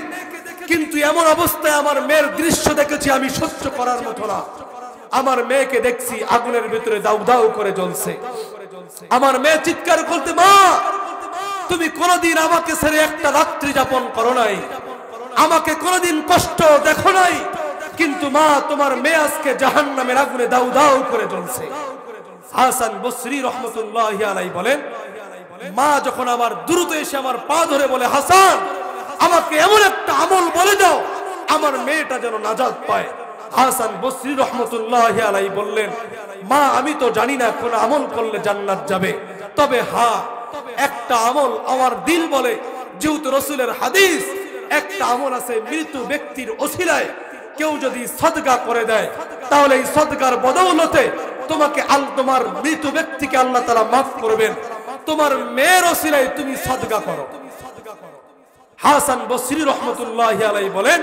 কিন্তু এমন অবস্থায় আমার মেয়ের দৃশ্য দেখেছি আমি সহ্য করার মতো না। আমার মেয়েকে দেখছি আগুনের ভিতরে দাউ দাউ করে জ্বলছে। আমার মেয়ে চিৎকার করতে, মা, তুমি কোনদিন আমাকে ছেড়ে একটা রাত্রি যাপন করো নাই, আমাকে কোনদিন কষ্ট দেখো নাই, কিন্তু মা তোমার মেয়ে আজকে জাহান্নামের আগুনে দাউ দাউ করে জ্বলছে। হাসান বসরি রাহমাতুল্লাহি আলাইহি বলেন, মা যখন আমার দ্রুত এসে আমার পা ধরে বলে, হাসান, আমাকে এমন একটা আমল বলে দাও আমার মেয়েটা যেন নাজাত পায়। হাসান বসরি রাহমাতুল্লাহি আলাইহি বললেন, মা, আমি তো জানি না কোন আমল করলে জান্নাত যাবে, তবে হ্যাঁ একটা আমল আমার দিল বলে, যেহেতু রাসূলের হাদিস, একটা আমল আছে মৃত ব্যক্তির ওসিলায় কেউ যদি সদকা করে দেয় তাহলে এই সদকার বদৌলতে তোমাকে তোমার মৃত ব্যক্তিকে আল্লাহ তাআলা মাফ করবেন। তোমার মেয়ের ওসিলায় তুমি সদকা করো। হাসান বসরি রাহমাতুল্লাহি আলাইহি বলেন,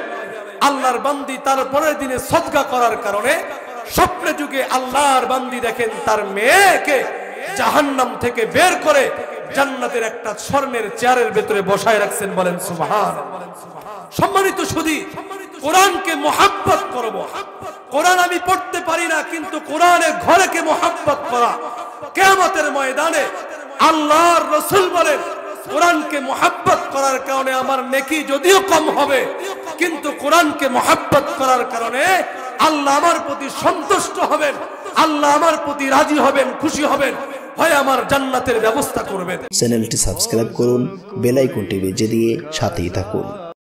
আল্লাহর বান্দি তার পরের দিনে সদকা করার কারণে স্বপ্নে যুগে আল্লাহর বান্দি দেখেন তার মেয়েকে জাহান্নাম থেকে বের করে জান্নাতের একটা স্বর্ণের চেয়ারের ভিতরে বসায় রাখছেন। বলেন সুবহানাল্লাহ। সম্মানিত সুধী, কোরআনকে মুহাব্বত করব। কোরআন আমি পড়তে পারি না কিন্তু কোরআনের ঘরেকে মুহাব্বত করা। কিয়ামতের ময়দানে আল্লাহর রাসূল বলেন, কোরআনকে মুহাব্বত করার কারণে আমার নেকি যদিও কম হবে কিন্তু কোরআনকে মুহাব্বত করার কারণে আল্লাহ আমার প্রতি সন্তুষ্ট হবেন, আল্লাহ আমার প্রতি রাজি হবেন, খুশি হবেন, হয় আমার জান্নাতের ব্যবস্থা করবেন। চ্যানেলটি সাবস্ক্রাইব করুন, বেল আইকনটি বেজে দিয়ে সাথেই থাকুন।